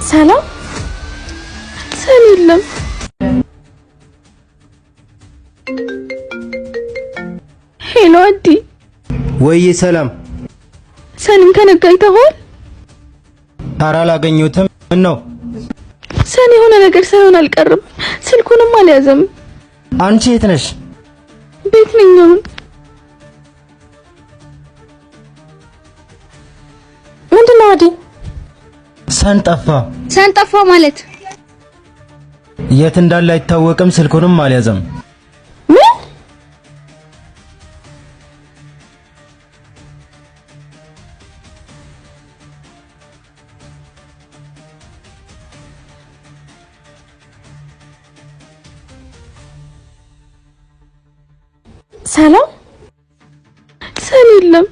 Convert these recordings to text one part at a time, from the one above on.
ሰላም ሰላም ሄሎ አዲ ወይ ሰላም ሰንም ከነጋይተኸው ኧረ አላገኘሁትም ነው ሰኔ የሆነ ነገር ሳይሆን አልቀርም ስልኩንም አልያዘም አንቺ የት ነሽ ቤት ነኝ አሁን ምንድነው አዲ ሰንጠፋ ማለት የት እንዳለ አይታወቅም ስልኩንም አልያዘም ሰላም ሰላም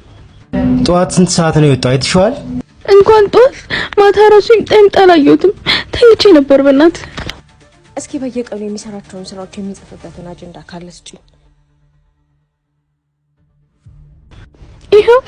ጧት ስንት ሰዓት ነው የወጣው አይተሽዋል እንኳን ጧት ማታ ራሱ ጠላየሁትም ተኝቼ ነበር በእናት እስኪ በየቀኑ የሚሰራቸውን ስራዎች የሚጽፍበትን አጀንዳ ካለስጪ ይሄው